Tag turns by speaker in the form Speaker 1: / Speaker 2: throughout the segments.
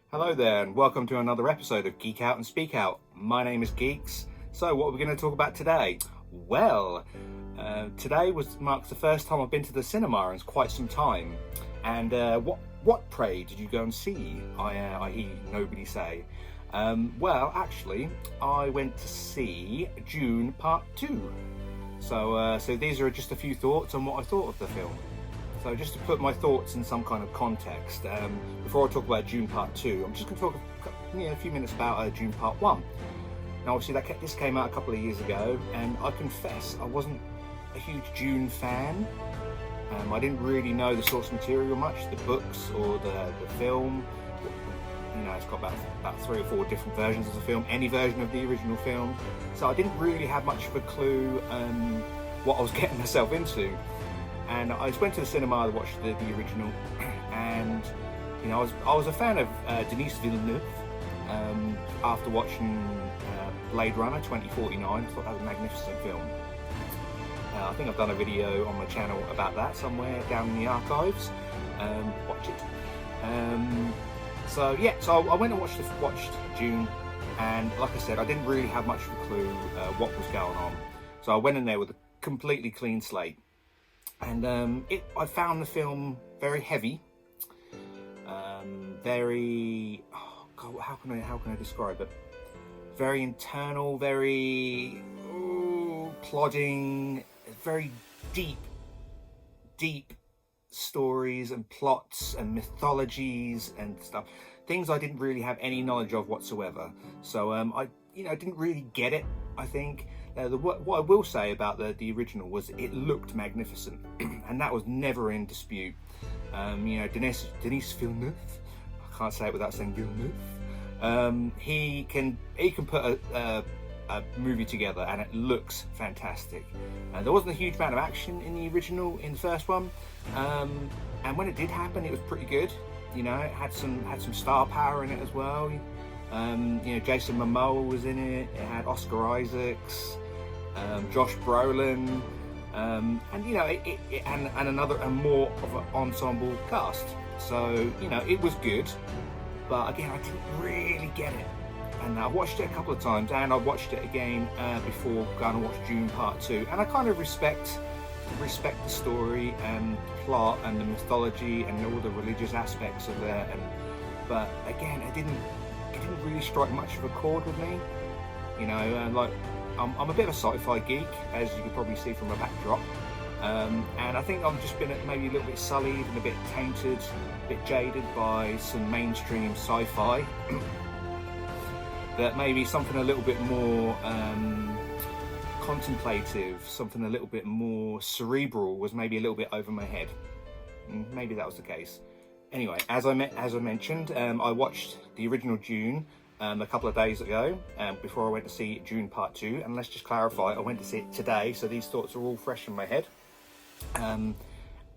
Speaker 1: Hello there, and welcome to another episode of Geek Out and Speak Out. My name is Geeks. So, what are we going to talk about today? Well, today marks the first time I've been to the cinema in quite some time. And what pray did you go and see? I hear nobody say. Well, actually, I went to see Dune Part 2. So these are just a few thoughts on what I thought of the film. So just to put my thoughts in some kind of context, before I talk about Dune Part 2, I'm just going to talk a few minutes about Dune Part 1. Now obviously this came out a couple of years ago, and I confess I wasn't a huge Dune fan. I didn't really know the source material much, the books or the film. You know, it's got about 3 or 4 different versions of the film, any version of the original film. So I didn't really have much of a clue what I was getting myself into. And I just went to the cinema to watch the original, and you know I was a fan of Denis Villeneuve after watching Blade Runner 2049. I thought that was a magnificent film. I think I've done a video on my channel about that somewhere down in the archives. Watch it. So I went and watched Dune, and like I said, I didn't really have much of a clue what was going on. So I went in there with a completely clean slate. And I found the film very heavy, very, how can I describe it? Very internal, very plodding, very deep stories and plots and mythologies and stuff. Things I didn't really have any knowledge of whatsoever. So I didn't really get it, I think. What I will say about the original was it looked magnificent, and that was never in dispute. Denis Villeneuve, I can't say it without saying Villeneuve. He can put a movie together, and it looks fantastic. There wasn't a huge amount of action in the original, in the first one, and when it did happen, it was pretty good. You know, it had some star power in it as well. Jason Momoa was in it. It had Oscar Isaacs. Josh Brolin, and more of an ensemble cast. So it was good, but again I didn't really get it. And I watched it a couple of times, and I watched it again before going to watch Dune Part 2. And I kind of respect the story and the plot and the mythology and all the religious aspects of it. But again, it didn't really strike much of a chord with me. I'm a bit of a sci-fi geek, as you can probably see from my backdrop, and I think I've just been maybe a little bit sullied and a bit tainted, a bit jaded by some mainstream sci-fi. That maybe something a little bit more contemplative, something a little bit more cerebral was maybe a little bit over my head. Maybe that was the case. Anyway, as I mentioned, I watched the original Dune a couple of days ago, before I went to see Dune Part 2, and let's just clarify, I went to see it today, so these thoughts are all fresh in my head. And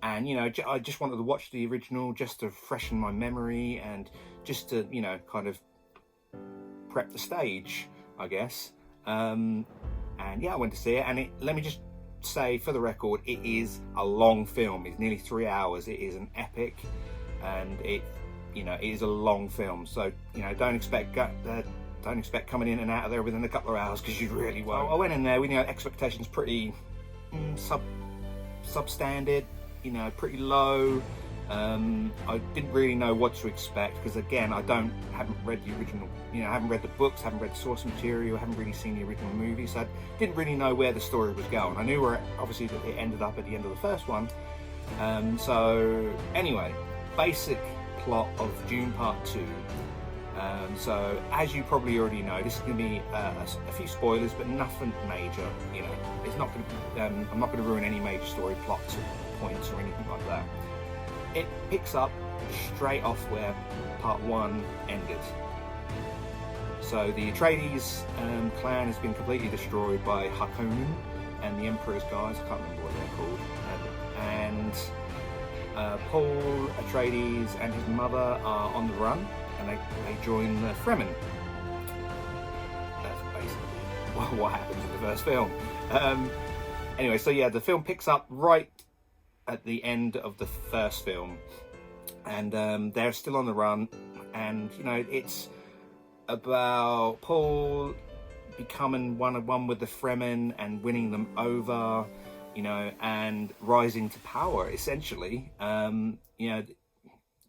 Speaker 1: I just wanted to watch the original just to freshen my memory and just to kind of prep the stage, I guess. And yeah, I went to see it, and let me just say for the record, it is a long film. It's nearly 3 hours. It is an epic, and it is a long film, so don't expect coming in and out of there within a couple of hours, because you really won't. I went in there with expectations pretty substandard, pretty low. I didn't really know what to expect, because again, I haven't read the original, I haven't read the books, haven't read the source material, haven't really seen the original movie, so I didn't really know where the story was going. I knew where obviously that it ended up at the end of the first one. So anyway, basic plot of Dune Part 2. So as you probably already know, this is going to be a few spoilers, but nothing major. It's not going to. I'm not going to ruin any major story plots or points or anything like that. It picks up straight off where Part 1 ended. So the Atreides clan has been completely destroyed by Harkonnen and the Emperor's guys. I can't remember what they're called. And Paul Atreides and his mother are on the run, and they join the Fremen. That's basically what happens in the first film. Anyway, so yeah, the film picks up right at the end of the first film, and they're still on the run. and it's about Paul becoming one with the Fremen and winning them over, and rising to power essentially.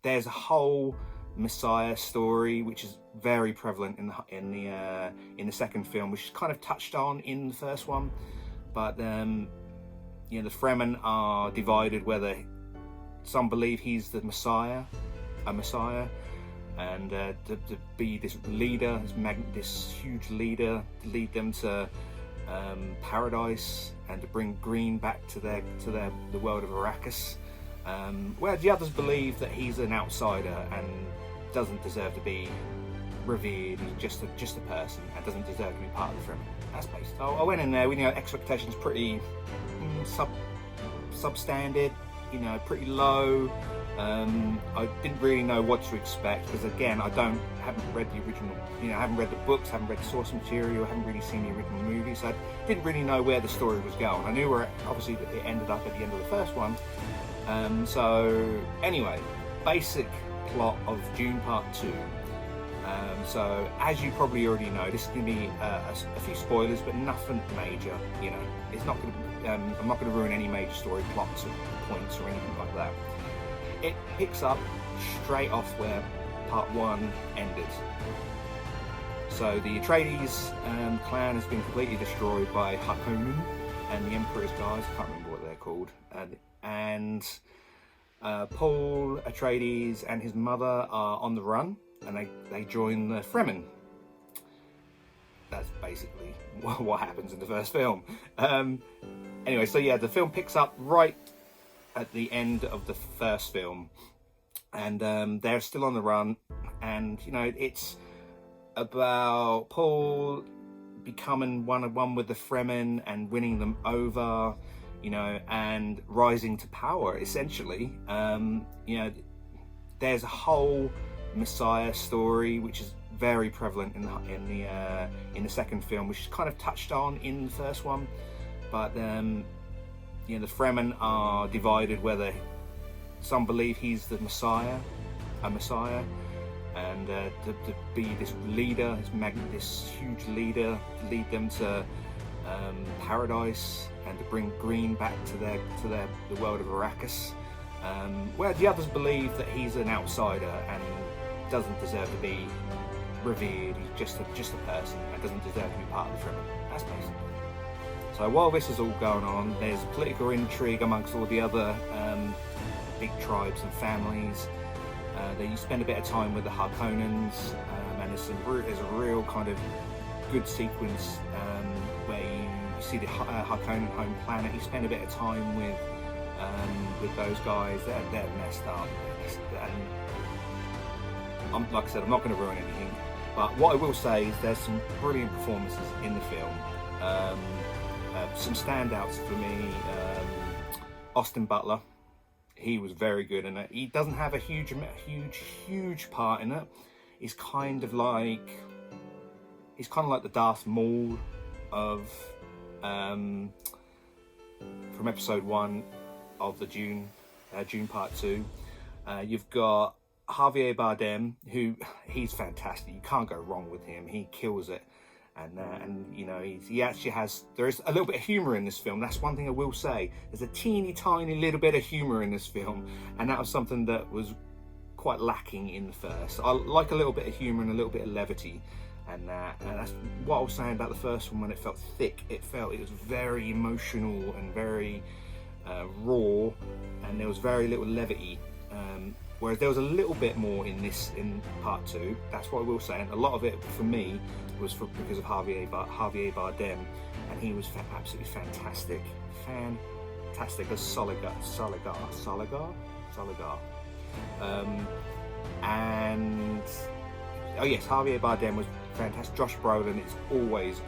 Speaker 1: There's a whole Messiah story which is very prevalent in the second film, which is kind of touched on in the first one, but the Fremen are divided whether some believe he's the Messiah, and to be this leader, this huge leader, to lead them to paradise and to bring green back to the world of Arrakis. Where the others believe that he's an outsider and doesn't deserve to be revered. He's just a person and doesn't deserve to be part of the Fremen. That's basically. So I went in there with expectations pretty substandard, pretty low. I didn't really know what to expect because again, haven't read the original, haven't read the books, haven't read the source material, haven't really seen the original movie, so I didn't really know where the story was going. I knew where obviously it ended up at the end of the first one. So anyway, basic plot of Dune Part 2. So as you probably already know, this is going to be a few spoilers, but nothing major. It's not going to. I'm not going to ruin any major story plots or points or anything like that. It picks up straight off where Part 1 ended. So the Atreides clan has been completely destroyed by Harkonnen and the Emperor's guys. I can't remember what they're called. And Paul Atreides and his mother are on the run, and they join the Fremen. That's basically what happens in the first film. Anyway, so yeah, the film picks up right at the end of the first film, and they're still on the run, and it's about Paul becoming one with the Fremen and winning them over, and rising to power essentially. There's a whole Messiah story which is very prevalent in the second film, which is kind of touched on in the first one, but the Fremen are divided whether some believe he's the Messiah, and to be this leader, this huge leader, to lead them to paradise and to bring green back to the world of Arrakis. Where the others believe that he's an outsider and doesn't deserve to be revered. He's just a person and doesn't deserve to be part of the Fremen. That's basically. So while this is all going on, there's political intrigue amongst all the other big tribes and families. You spend a bit of time with the Harkonnens, and there's a real kind of good sequence where you see the Harkonnen home planet. You spend a bit of time with those guys. They're messed up, and like I said, I'm not going to ruin anything. But what I will say is there's some brilliant performances in the film. Some standouts for me. Austin Butler, he was very good in it. He doesn't have a huge part in it. He's kind of like the Darth Maul of from episode 1 of the Dune Part 2. You've got Javier Bardem, who he's fantastic. You can't go wrong with him. He kills it. And he actually has. There is a little bit of humour in this film. That's one thing I will say. There's a teeny tiny little bit of humour in this film, and that was something that was quite lacking in the first. I like a little bit of humour and a little bit of levity, and that's what I was saying about the first one. When it felt thick, it was very emotional and very raw, and there was very little levity. Whereas there was a little bit more in Part 2. That's what I will say. And a lot of it for me was because of Javier Bardem, and he was absolutely fantastic as Soligar. And oh yes, Javier Bardem was fantastic. Josh Brolin is always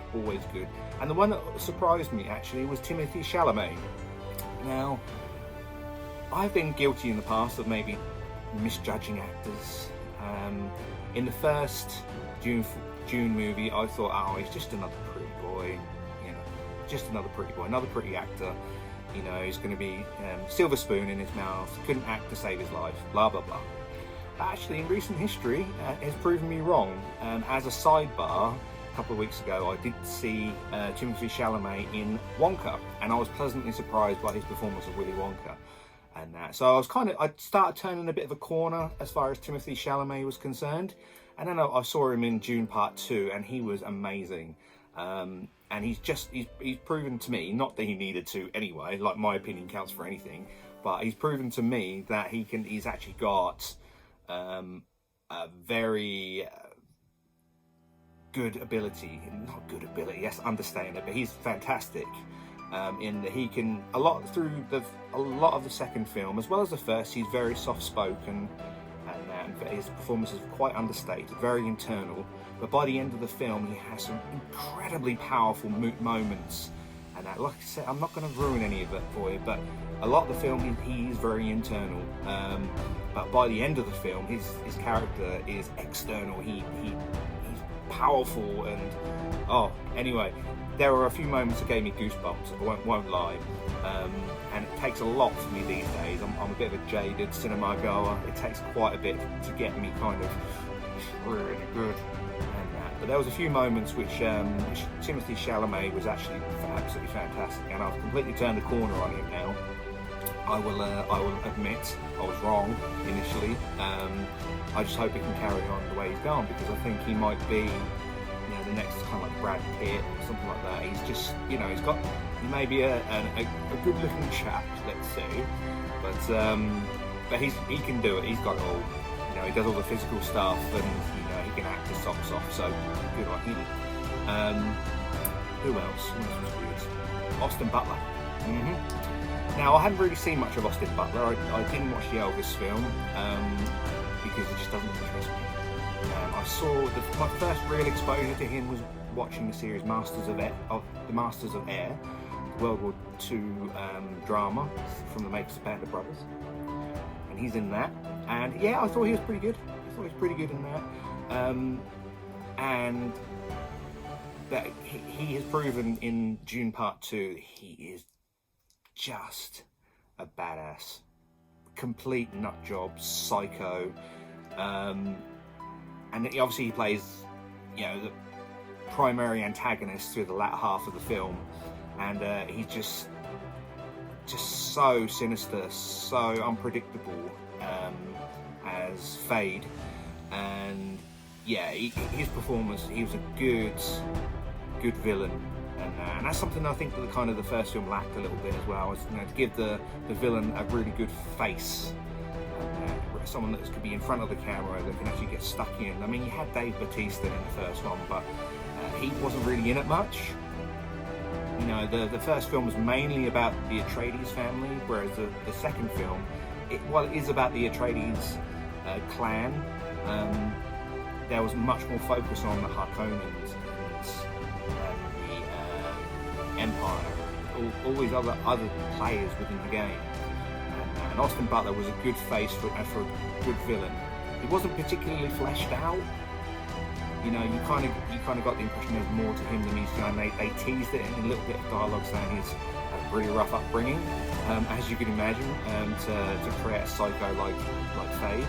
Speaker 1: good. And the one that surprised me actually was Timothée Chalamet. Now, I've been guilty in the past of maybe misjudging actors. In the first Dune movie, I thought, oh, he's just another pretty boy, another pretty actor. He's going to be silver spoon in his mouth, couldn't act to save his life, blah blah blah. actually in recent history has proven me wrong. As a sidebar, a couple of weeks ago I did see Timothée Chalamet in Wonka, and I was pleasantly surprised by his performance of Willy Wonka and that. So I started turning a bit of a corner as far as Timothée Chalamet was concerned, and then I saw him in Dune Part 2 and he was amazing. And he's proven to me, not that he needed to anyway, like my opinion counts for anything, but he's proven to me that he's actually got a very good ability, not good ability, yes, understating it, but he's fantastic in that he can, a lot of the second film, as well as the first, he's very soft-spoken, and his performance is quite understated, very internal, but by the end of the film he has some incredibly powerful moments, and that, like I said, I'm not going to ruin any of it for you, but a lot of the film he is very internal, but by the end of the film his character is external. He's powerful, and anyway, there were a few moments that gave me goosebumps, I won't lie, and it takes a lot for me these days. I'm a bit of a jaded cinema goer. It takes quite a bit to get me kind of really good and that. But there was a few moments which Timothée Chalamet was actually absolutely fantastic, and I've completely turned the corner on him now. I will admit I was wrong initially. I just hope he can carry on the way he's going, because I think he might be, the next kind of like Brad Pitt or something like that. He's just, he may be a good looking chap, let's say, but he can do it. He's got it all. He does all the physical stuff, and he can act his socks off. So good on him. Who else? Who else was good? Austin Butler. Now, I haven't really seen much of Austin Butler. I didn't watch the Elvis film because it just doesn't interest me. I saw my first real exposure to him was watching the series Masters of Air, World War II drama from the makers of Band of Brothers, and he's in that. And yeah, I thought he was pretty good. In that, and that he has proven in Dune Part 2 he is just a badass, complete nut job, psycho, and obviously he plays, the primary antagonist through the latter half of the film, and he's just so sinister, so unpredictable as Fade, and yeah, his performance, he was a good villain. And that's something I think that the first film lacked a little bit as well, is to give the villain a really good face, someone that could be in front of the camera that can actually get stuck in. I mean, you had Dave Bautista in the first one, but he wasn't really in it much. The first film was mainly about the Atreides family, whereas the second film, it is about the Atreides clan. There was much more focus on the Harkonnens and the Empire, all these other players within the game. And Austin Butler was a good face for a good villain. He wasn't particularly fleshed out. You kind of got the impression there's more to him than he's done. They teased it in a little bit of dialogue saying he's a really rough upbringing, as you can imagine, to create a psycho like Fade.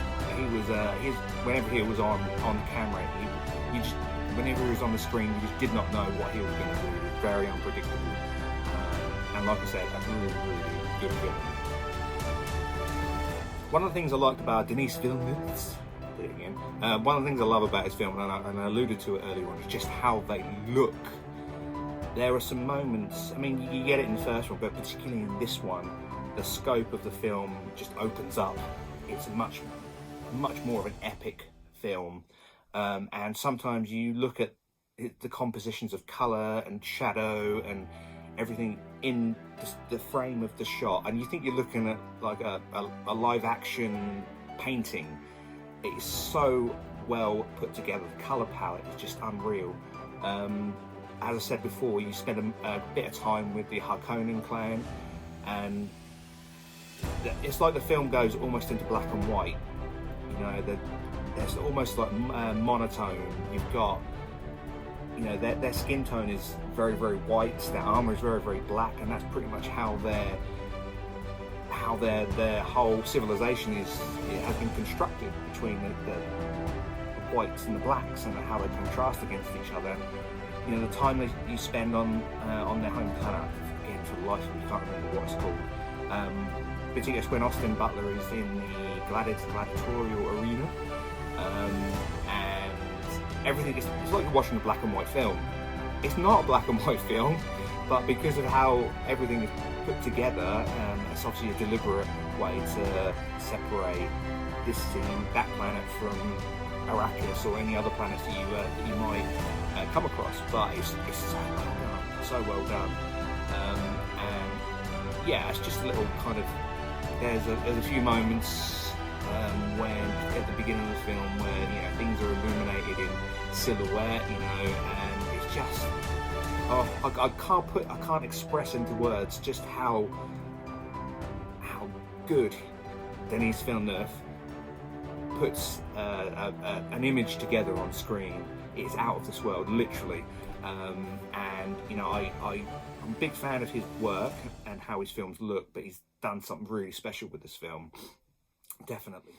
Speaker 1: Whenever he was on camera, whenever he was on the screen, you just did not know what he was going to do. It was very unpredictable. And like I said, a really, really good villain. One of the things I liked about Denis Villeneuve, one of the things I love about his film, and I alluded to it earlier on, is just how they look. There are some moments, I mean, you get it in the first one, but particularly in this one, the scope of the film just opens up. It's much more of an epic film, and sometimes you look at the compositions of colour and shadow and everything in the frame of the shot, and you think you're looking at like a live action painting. It is so well put together. The colour palette is just unreal. As I said before, you spend a bit of time with the Harkonnen clan, and it's like the film goes almost into black and white. There's almost like monotone. You've got, their skin tone is very, very white. Their armor is very, very black, and that's pretty much how how their whole civilization has been constructed between the whites and the blacks, and how they contrast against each other. You know, the time you spend on their home planet, again, for the life of me, I can't remember what it's called. Particularly when Austin Butler is in the gladiatorial arena, and everything is, it's like you're watching a black and white film. It's not a black and white film, but because of how everything is put together, it's obviously a deliberate way to separate this scene, that planet, from Arrakis or any other planets that you might come across. But it's so well done, and yeah, it's just a little kind of, there's a few moments when at the beginning of the film where, you know, things are illuminated in silhouette, you know, and it's just, I can't express into words just how good Denis Villeneuve puts an image together on screen. It's out of this world, literally, and you know, I'm a big fan of his work and how his films look, but he's done something really special with this film, definitely.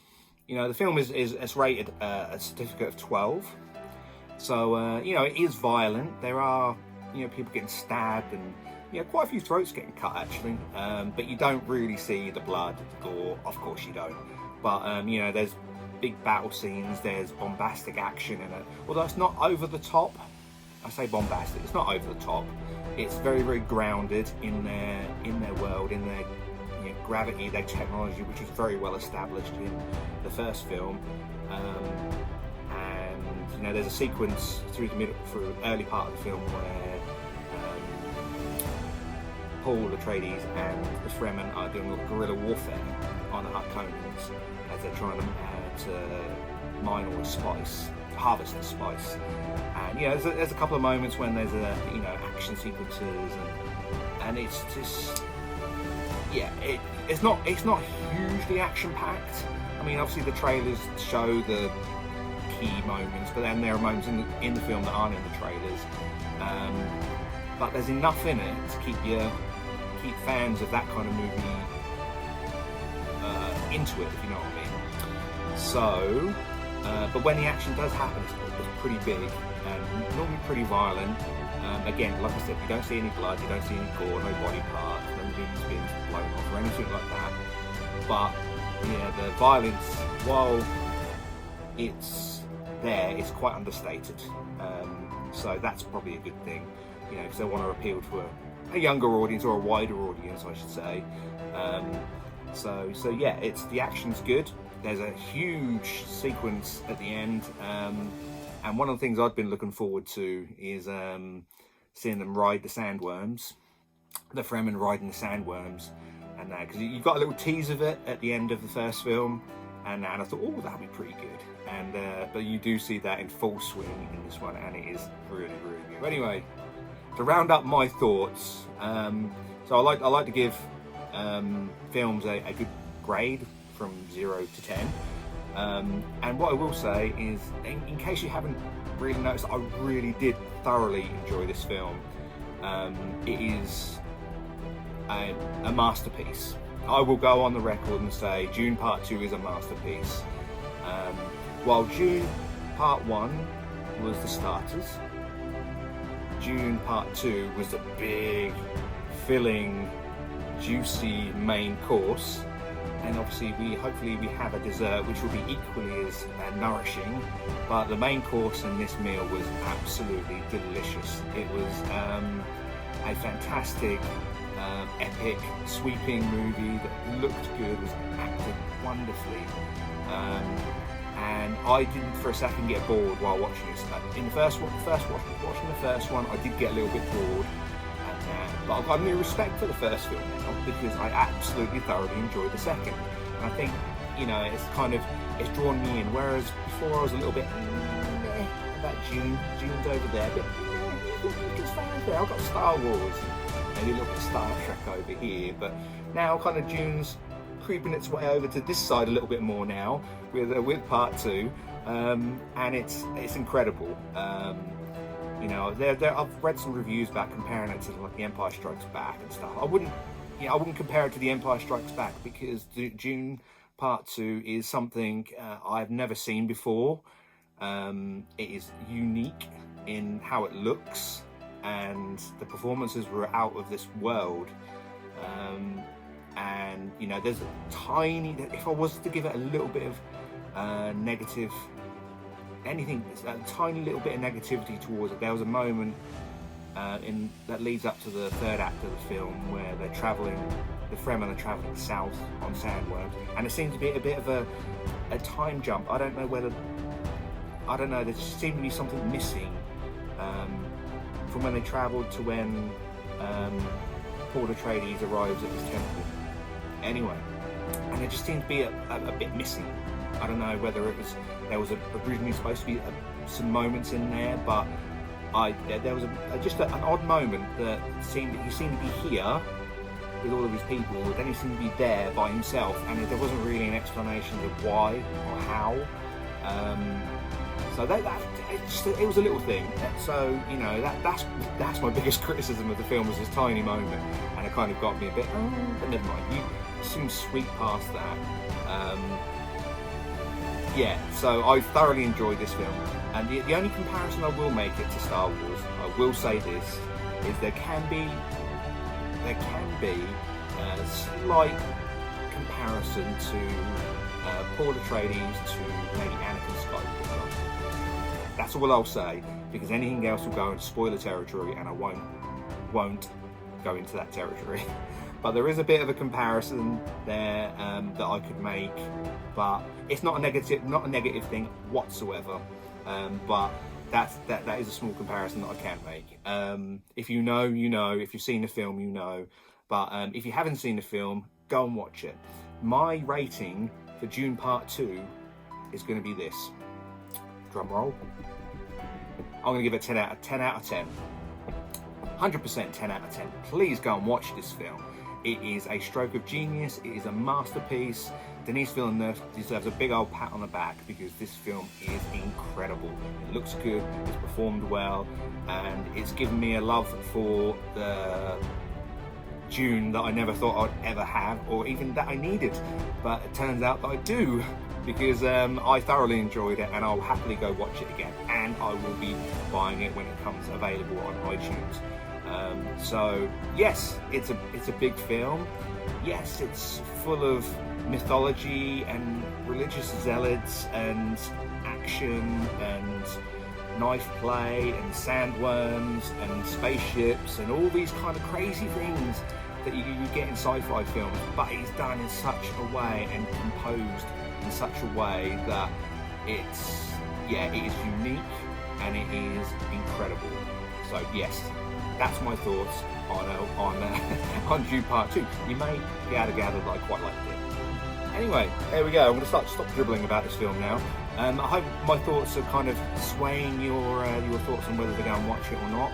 Speaker 1: You know, the film is rated a certificate of 12, so you know, it is violent. There are, you know, people getting stabbed and, you know, quite a few throats getting cut actually, but you don't really see the blood, the gore, of course you don't, but you know, there's big battle scenes, there's bombastic action in it, although it's not over the top. I say bombastic, it's not over the top, it's very, very grounded in their world, in their, you know, gravity, their technology, which is very well established in the first film, and you know, there's a sequence through the early part of the film where Paul Atreides and the Fremen are doing guerrilla warfare on the Harkonnens as they're trying to mine all the spice, harvest the spice. And you know, there's a couple of moments when there's you know, action sequences, and it's just, yeah, it's not hugely action packed. I mean, obviously the trailers show the key moments, but then there are moments in the film that aren't in the trailers. But there's enough in it to keep fans of that kind of movie into it, if you know what I mean. So, but when the action does happen, it's pretty big and normally pretty violent. Again, like I said, you don't see any blood, you don't see any gore, no body parts, no limbs being blown off or anything like that. But yeah, the violence, while it's there, it's quite understated. So that's probably a good thing, you know, because they want to appeal to a younger audience, or a wider audience, I should say. So yeah, the action's good. There's a huge sequence at the end, and one of the things I've been looking forward to is seeing them ride the sandworms, the Fremen riding the sandworms, and because you got a little tease of it at the end of the first film, and I thought, oh, that'll be pretty good. And but you do see that in full swing in this one, and it is really, really good. But anyway, to round up my thoughts, so I like to give films a good grade from 0 to 10. And what I will say is, in case you haven't really noticed, I really did thoroughly enjoy this film. It is a masterpiece. I will go on the record and say Dune Part 2 is a masterpiece. While Dune Part 1 was the starters, Dune Part 2 was the big, filling, juicy main course. And obviously hopefully we have a dessert which will be equally as nourishing, but the main course in this meal was absolutely delicious. It was a fantastic, epic, sweeping movie that looked good, was acted wonderfully, and I didn't for a second get bored while watching this. In the watching the first one, I did get a little bit bored. But I've got new respect for the first film now, because I absolutely thoroughly enjoyed the second. And I think, you know, it's drawn me in, whereas before I was a little bit about Dune's over there, but it's fine there. I've got Star Wars, maybe a little bit of Star Trek over here, but now kind of Dune's creeping its way over to this side a little bit more now with Part 2, and it's incredible. You know, I've read some reviews about comparing it to like The Empire Strikes Back and stuff. I wouldn't I wouldn't compare it to The Empire Strikes Back, because Dune Part 2 is something I've never seen before. It is unique in how it looks, and the performances were out of this world. And there's a tiny, if I was to give it a little bit of negative, anything, a tiny little bit of negativity towards it, there was a moment that leads up to the third act of the film where the Fremen are travelling south on sandworms, and it seems to be a bit of a time jump. I don't know, there seemed to be something missing from when they travelled to when Paul Atreides arrives at his temple. Anyway, and it just seemed to be a bit missing. I don't know whether there was originally supposed to be some moments in there, but there was just an odd moment that he seemed to be here with all of his people, then he seemed to be there by himself, and there wasn't really an explanation of why or how. So it was a little thing. So that's my biggest criticism of the film, was this tiny moment, and it kind of got me a bit. But never mind. You seem sweet past that. So I thoroughly enjoyed this film, and the only comparison I will make it to Star Wars, I will say this, is there can be a slight comparison to Paul Atreides to maybe Anakin Skywalker. That's all I'll say, because anything else will go into spoiler territory, and I won't go into that territory. But there is a bit of a comparison there that I could make, but it's not a negative thing whatsoever. But that is a small comparison that I can make. If you know, you know. If you've seen the film, you know. But if you haven't seen the film, go and watch it. My rating for Dune Part 2 is going to be this. Drum roll. I'm going to give it 10 out of 10. 100% 10 out of 10. Please go and watch this film. It is a stroke of genius. It is a masterpiece. Denis Villeneuve deserves a big old pat on the back, because this film is incredible. It looks good, it's performed well, and it's given me a love for the Dune that I never thought I'd ever have, or even that I needed. But it turns out that I do, because I thoroughly enjoyed it, and I'll happily go watch it again, and I will be buying it when it comes available on iTunes. So yes, it's a big film. Yes, it's full of mythology and religious zealots and action and knife play and sandworms and spaceships and all these kind of crazy things that you get in sci-fi films, but it's done in such a way and composed in such a way that it is unique and it is incredible. So yes, that's my thoughts on Dune Part 2. You may be able to gather that I quite liked it. Anyway, there we go. I'm going to stop dribbling about this film now. I hope my thoughts are kind of swaying your thoughts on whether to go and watch it or not.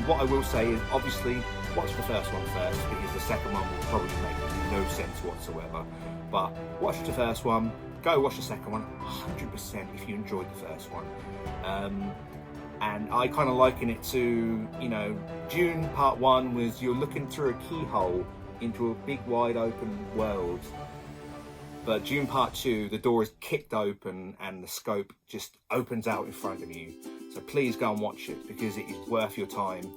Speaker 1: What I will say is, obviously, watch the first one first, because the second one will probably make no sense whatsoever. But watch the first one, go watch the second one, 100% if you enjoyed the first one. And I kind of liken it to, Dune Part 1 was you're looking through a keyhole into a big wide open world. But Dune Part 2, the door is kicked open and the scope just opens out in front of you. So please go and watch it, because it is worth your time.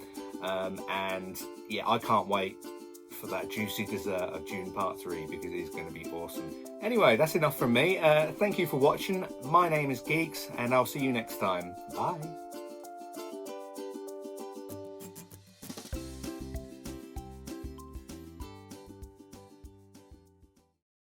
Speaker 1: And yeah, I can't wait for that juicy dessert of Dune Part 3, because it's going to be awesome. Anyway, that's enough from me. Thank you for watching. My name is Geeks, and I'll see you next time. Bye.